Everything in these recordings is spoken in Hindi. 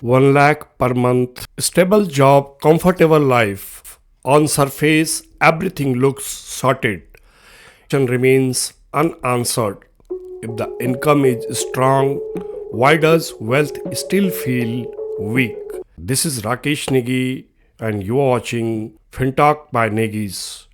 1 lakh per month, stable job, comfortable life. On surface, everything looks sorted. Question remains unanswered. If the income is strong, why does wealth still feel weak? This is Rakesh Negi, and you are watching FinTalk by Negis.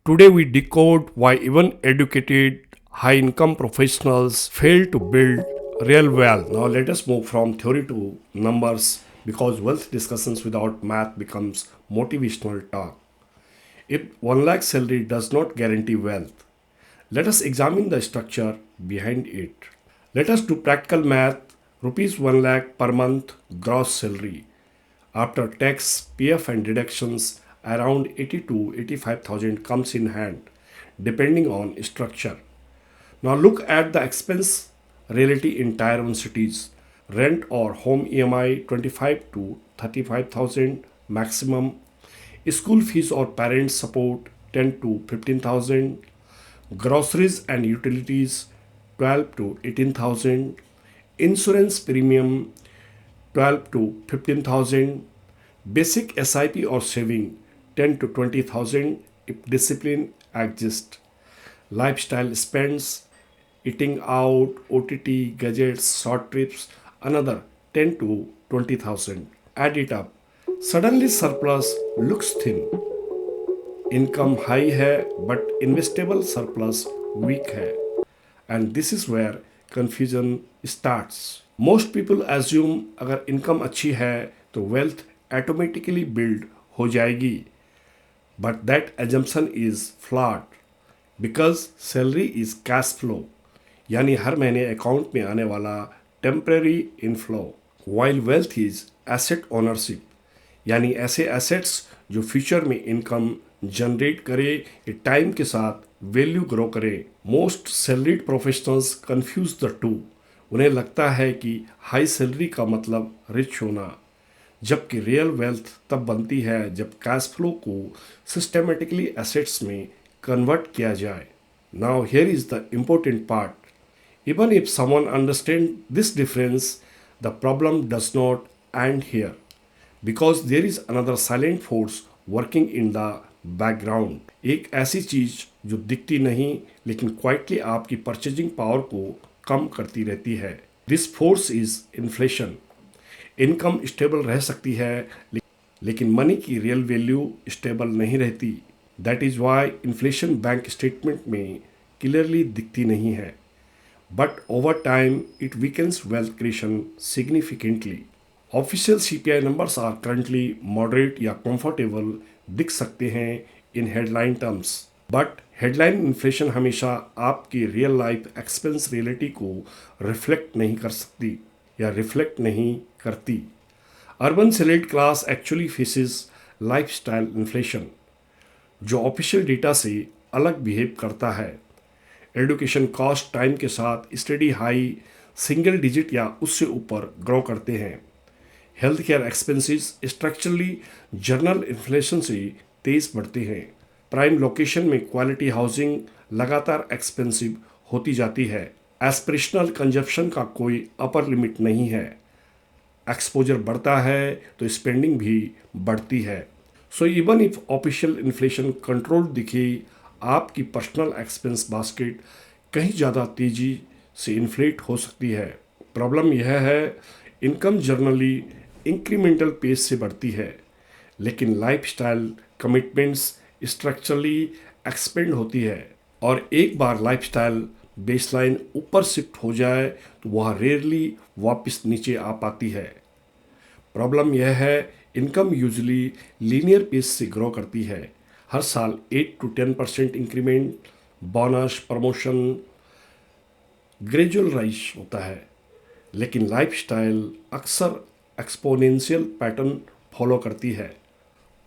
Today we decode why even educated, high income professionals fail to build real wealth. Now let us move from theory to numbers because wealth discussions without math becomes motivational talk. If 1 lakh salary does not guarantee wealth, let us examine the structure behind it. Let us do practical math. Rupees 1 lakh per month gross salary. After tax, PF and deductions, around 80 to 85,000 comes in hand, depending on structure. Now look at the expense reality in Tier 1 cities. Rent or home EMI 25 to 35,000 maximum. School fees or parent support 10 to 15,000. Groceries and utilities 12 to 18,000. Insurance premium 12 to 15,000. Basic SIP or saving 10 to 20,000 if discipline exists. Lifestyle spends, eating out, OTT, gadgets, short trips, another 10 to 20,000. Add it up. Suddenly surplus looks thin. Income high है बट इन्वेस्टेबल सरप्लस वीक है and this is where confusion starts most people assume अगर इनकम अच्छी है तो वेल्थ ऑटोमेटिकली बिल्ड हो जाएगी but that assumption is flawed because salary is cash flow यानी हर महीने अकाउंट में आने वाला temporary inflow while wealth is asset ownership यानी ऐसे एसेट्स जो फ्यूचर में इनकम जनरेट करे ये टाइम के साथ वैल्यू ग्रो करे most salaried professionals confuse the two उन्हें लगता है कि हाई सैलरी का मतलब रिच होना जबकि रियल वेल्थ तब बनती है जब कैश फ्लो को सिस्टमेटिकली एसेट्स में कन्वर्ट किया जाए now here is the important part even if someone understand this difference the problem does not end here because there is another silent force working in the background एक ऐसी चीज जो दिखती नहीं लेकिन क्वाइटली आपकी परचेजिंग पावर को कम करती रहती है this force is inflation income stable रह सकती है लेकिन मनी की रियल वैल्यू स्टेबल नहीं रहती that is why inflation bank statement में क्लियरली दिखती नहीं है but over time it weakens wealth creation significantly official CPI numbers are currently moderate या कंफर्टेबल दिख सकते हैं in headline terms but headline inflation हमेशा आपकी रियल लाइफ एक्सपेंस रियलिटी को रिफ्लेक्ट नहीं कर सकती या रिफ्लेक्ट नहीं करती urban select class actually faces lifestyle inflation जो ऑफिशियल डेटा से अलग बिहेव करता है एजुकेशन कॉस्ट टाइम के साथ स्टडी हाई सिंगल डिजिट या उससे ऊपर ग्रो करते हैं health care expenses structurally general inflation से तेज बढ़ते हैं प्राइम लोकेशन में क्वालिटी हाउसिंग लगातार एक्सपेंसिव होती जाती है एस्पिरेशनल कंजप्शन का कोई अपर लिमिट नहीं है एक्सपोजर बढ़ता है तो स्पेंडिंग भी बढ़ती है so even if official inflation control दिखे आपकी पर्सनल एक्सपेंस बास्केट कहीं ज़्यादा तेज़ी से इन्फ्लेट हो सकती है प्रॉब्लम यह है इनकम जर्नली इंक्रीमेंटल पेस से बढ़ती है लेकिन लाइफस्टाइल कमिटमेंट्स स्ट्रक्चरली एक्सपेंड होती है और एक बार लाइफस्टाइल बेसलाइन ऊपर शिफ्ट हो जाए तो वह रेयरली वापस नीचे आ पाती है प्रॉब्लम यह है इनकम यूजुअली लीनियर पेस से ग्रो करती है हर साल 8 to 10% increment bonus promotion gradual rise होता है लेकिन लाइफस्टाइल अक्सर एक्सपोनेंशियल पैटर्न फॉलो करती है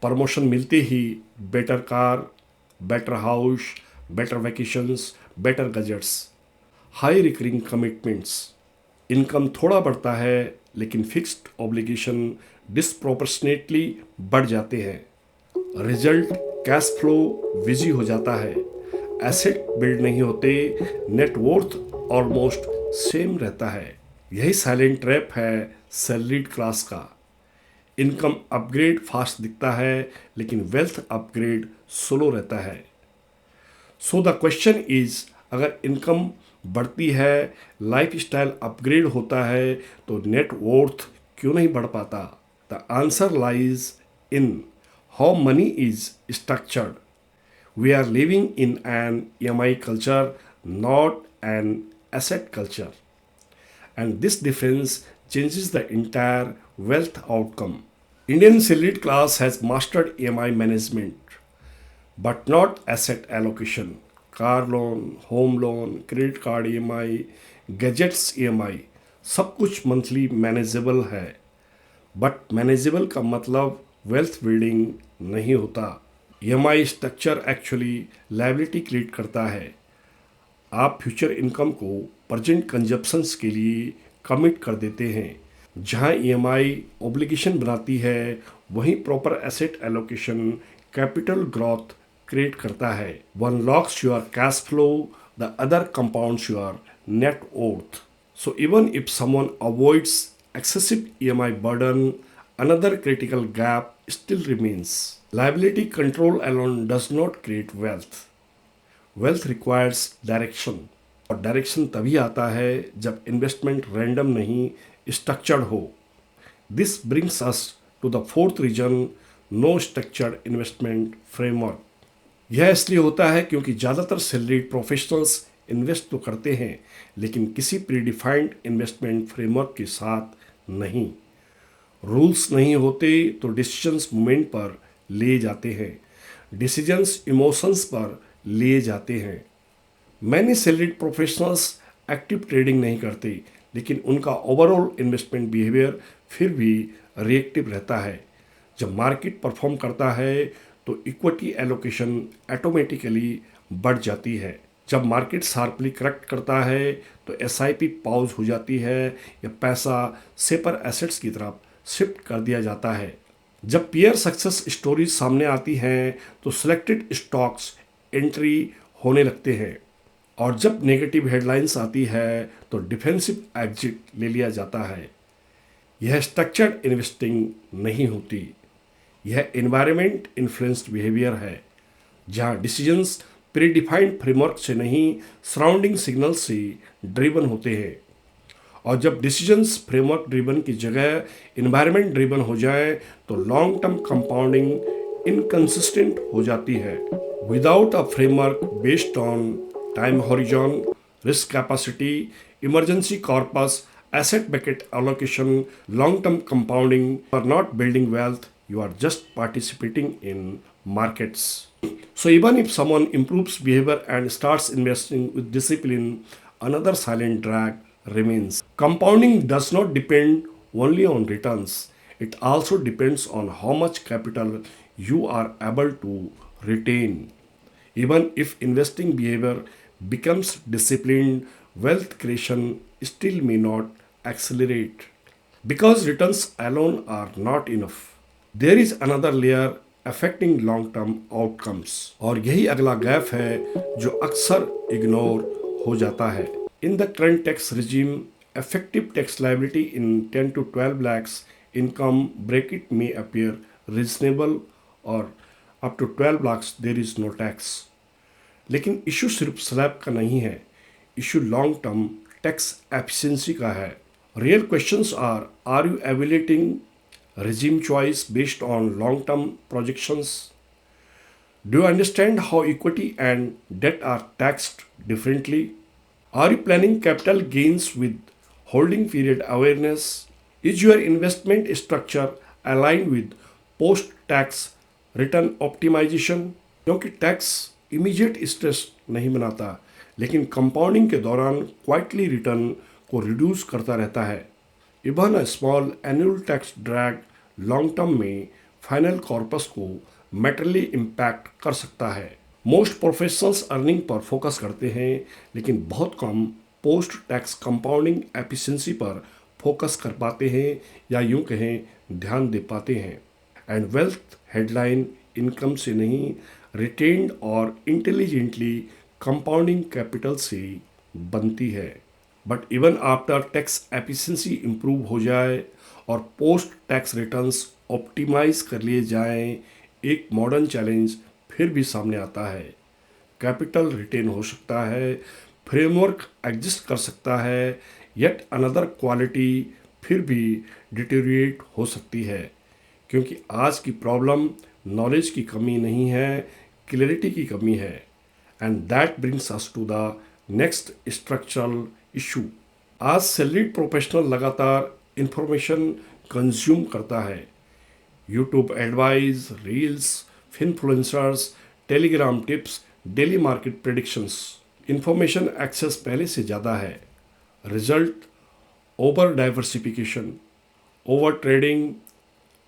प्रमोशन मिलते ही better car better house better vacations better gadgets high recurring commitments income थोड़ा बढ़ता है लेकिन फिक्स्ड ऑब्लिगेशन डिस्प्रोपोर्शनेटली बढ़ जाते हैं रिजल्ट कैश फ्लो बिजी हो जाता है एसेट बिल्ड नहीं होते, नेटवर्थ ऑलमोस्ट सेम रहता है। यही साइलेंट ट्रैप है सैलरीड क्लास का। इनकम अपग्रेड फास्ट दिखता है, लेकिन वेल्थ अपग्रेड स्लो रहता है। सो द क्वेश्चन इज, अगर इनकम बढ़ती है, लाइफ स्टाइल अपग्रेड होता है, तो नेट वर्थ क्यों नहीं बढ़ पाता? The answer lies in how many is structured. We are living in an EMI culture, not an asset culture. And this difference changes the entire wealth outcome. Indian salaried class has mastered EMI management, but not asset allocation. Car loan, home loan, credit card EMI, gadgets EMI, सब कुछ मंथली मैनेजेबल है। बट मैनेजेबल का मतलब वेल्थ बिल्डिंग नहीं होता। EMI structure actually liability create करता है। आप फ्यूचर इनकम को प्रेजेंट कंजप्शंस के लिए कमिट कर देते हैं। जहां EMI ऑब्लिगेशन बनाती है, वहीं proper asset allocation capital growth create करता है। One locks your cash flow, the other compounds your net worth. So even if someone avoids excessive EMI burden, another critical gap still remains. Liability control alone does not create wealth. Wealth requires direction. और डायरेक्शन तभी आता है जब इन्वेस्टमेंट रैंडम नहीं, स्ट्रक्चर्ड हो। This brings us to the fourth reason, no structured investment framework. यह इसलिए होता है क्योंकि ज़्यादातर सैलरीड प्रोफेशनल्स इन्वेस्ट तो करते हैं, लेकिन किसी प्रीडिफाइंड इन्वेस्टमेंट फ्रेमवर्क के साथ नहीं। रूल्स नहीं होते तो डिसीजंस मोमेंट पर लिए जाते हैं, डिसीजंस इमोशंस पर लिए जाते हैं। Many salaried professionals active trading नहीं करते, लेकिन उनका ओवरऑल इन्वेस्टमेंट बिहेवियर फिर भी रिएक्टिव रहता है। जब मार्केट परफॉर्म करता है तो इक्विटी एलोकेशन ऑटोमेटिकली बढ़ जाती है। जब मार्केट शार्पली करेक्ट करता है तो SIP पॉज हो जाती है या पैसा सेपर एसेट्स की तरफ शिफ्ट कर दिया जाता है। जब पीयर सक्सेस स्टोरीज सामने आती हैं तो सिलेक्टेड स्टॉक्स एंट्री होने लगते हैं, और जब नेगेटिव हेडलाइंस आती है तो डिफेंसिव एग्जिट ले लिया जाता है। यह स्ट्रक्चर्ड इन्वेस्टिंग नहीं होती, यह एनवायरनमेंट इन्फ्लुएंस्ड बिहेवियर है, जहां डिसीजंस प्रीडिफाइंड फ्रेमवर्क से नहीं, सराउंडिंग सिग्नल से ड्रिवन होते हैं। और जब डिसीजंस फ्रेमवर्क ड्रिवन की जगह एनवायरनमेंट ड्रिवन हो जाए तो लॉन्ग टर्म कंपाउंडिंग इनकंसिस्टेंट हो जाती है। Without a framework based on time horizon, risk capacity, emergency corpus, asset bucket allocation, long-term compounding, you are not building wealth, you are just participating in markets. So even if someone improves behavior and starts investing with discipline, another silent drag remains. Compounding does not depend only on returns. It also depends on how much capital you are able to retain. Even if investing behavior becomes disciplined, wealth creation still may not accelerate because returns alone are not enough. There is another layer affecting long term outcomes, और यही अगला गैप है जो अक्सर इग्नोर हो जाता है। In the current tax regime, effective tax liability in 10 to 12 lakhs income bracket may appear reasonable, और up to 12 lakhs there is no tax. लेकिन इशू सिर्फ स्लैब का नहीं है, issue long term tax efficiency का है। Real questions are you evaluating regime choice based on long-term projections? Do you understand how equity and debt are taxed differently? Are you planning capital gains with holding period awareness? Is your investment structure aligned with post-tax return optimization? क्योंकि टैक्स इमीडिएट स्ट्रेस नहीं बनाता, लेकिन कंपाउंडिंग के दौरान क्वाइटली रिटर्न को रिड्यूस करता रहता है। Even a small annual tax drag long term में फाइनल कॉर्पस को मैटरली इम्पैक्ट कर सकता है। Most professionals earning per focus करते हैं, लेकिन बहुत कम पोस्ट टैक्स कंपाउंडिंग एफिशिएंसी पर फोकस कर पाते हैं, या यूं कहें ध्यान दे पाते हैं। एंड वेल्थ हेडलाइन इनकम से नहीं, रिटेन्ड और इंटेलिजेंटली कंपाउंडिंग कैपिटल से बनती है। But even after tax efficiency improve हो जाए और पोस्ट टैक्स रिटर्न्स ऑप्टिमाइज कर लिए जाएं, एक मॉडर्न चैलेंज फिर भी सामने आता है। कैपिटल रिटेन हो सकता है, फ्रेमवर्क एग्जिस्ट कर सकता है, येट अनदर क्वालिटी फिर भी डिटेरिएट हो सकती है, क्योंकि आज की प्रॉब्लम नॉलेज की कमी नहीं है, क्लैरिटी की कमी है। And that brings us to the next structural issue. आज सैलरीड प्रोफेशनल लगातार इंफॉर्मेशन कंज्यूम करता है। YouTube advice, reels, influencers, Telegram tips, daily market predictions. Information access पहले से ज़्यादा है। Result over diversification, over trading,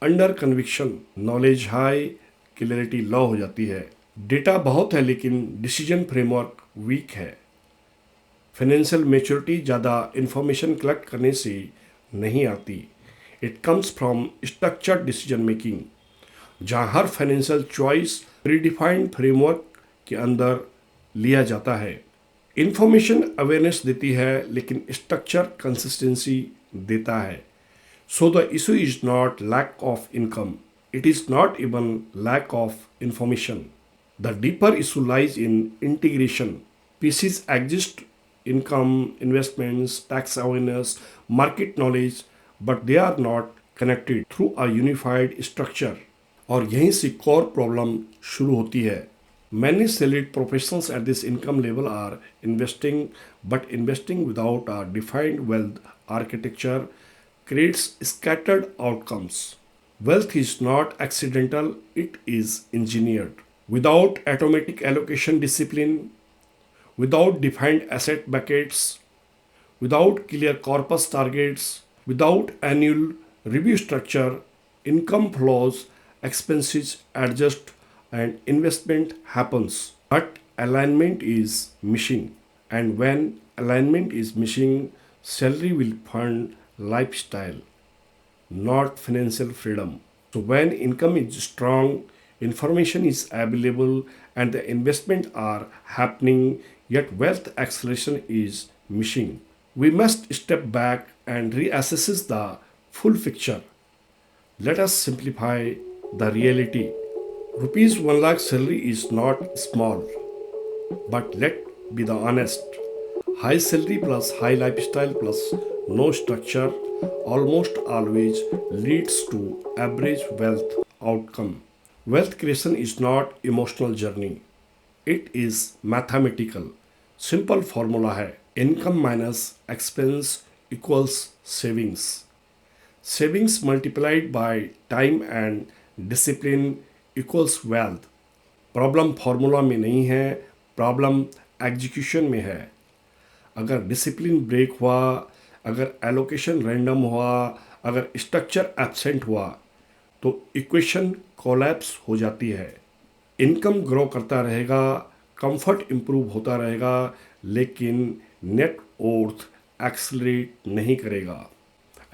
under conviction. Knowledge high, clarity low हो जाती है। डेटा बहुत है लेकिन डिसीजन फ्रेमवर्क वीक है। फाइनेंशियल मेच्योरिटी ज़्यादा इंफॉर्मेशन कलेक्ट करने से नहीं आती। It comes from structured decision making, जहाँ हर फाइनेंशियल चॉइस प्रीडिफाइंड फ्रेमवर्क के अंदर लिया जाता है। इंफॉर्मेशन अवेयरनेस देती है लेकिन स्ट्रक्चर कंसिस्टेंसी देता है। So the issue is not lack of income, it is not even lack of information. The deeper issue lies in integration. Pieces exist, income, investments, tax awareness, market knowledge, but they are not connected through a unified structure. और यहीं से core problem शुरू होती है। Many salaried professionals at this income level are investing, but investing without a defined wealth architecture creates scattered outcomes. Wealth is not accidental, it is engineered. Without automatic allocation discipline, without defined asset buckets, without clear corpus targets, without annual review structure, income flows, expenses adjust, and investment happens. But alignment is missing. And when alignment is missing, salary will fund lifestyle, not financial freedom. So when income is strong, information is available, and the investment are happening, yet wealth acceleration is missing. We must step back and reassess the full picture. Let us simplify the reality. Rupees 1 lakh salary is not small, but let be the honest. High salary plus high lifestyle plus no structure almost always leads to average wealth outcome. Wealth creation is not emotional journey. It is mathematical. Simple formula है, income minus expense equals savings. Savings multiplied by time and discipline equals wealth. Problem formula में नहीं है, प्रॉब्लम एग्जीक्यूशन में है। अगर डिसिप्लिन ब्रेक हुआ, अगर एलोकेशन रैंडम हुआ, अगर स्ट्रक्चर एब्सेंट हुआ, तो इक्वेशन कोलैप्स हो जाती है। इनकम ग्रो करता रहेगा, कंफर्ट इम्प्रूव होता रहेगा, लेकिन नेट वर्थ एक्सेलरेट नहीं करेगा।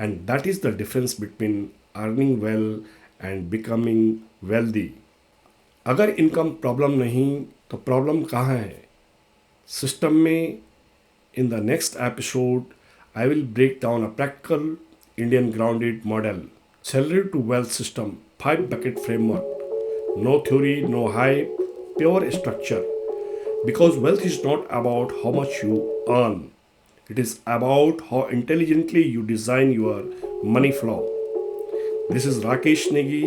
And that is the difference between earning well and becoming wealthy. अगर इनकम प्रॉब्लम नहीं तो प्रॉब्लम कहाँ है? सिस्टम में। In the next episode I will break down a practical Indian grounded model, salary to wealth system, 5 bucket framework. No theory, no hype, pure structure. Because wealth is not about how much you earn, it is about how intelligently you design your money flow. This is Rakesh Negi,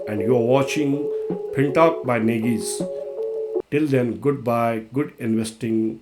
and you are watching FinTalk by Negis. Till then, goodbye, good investing.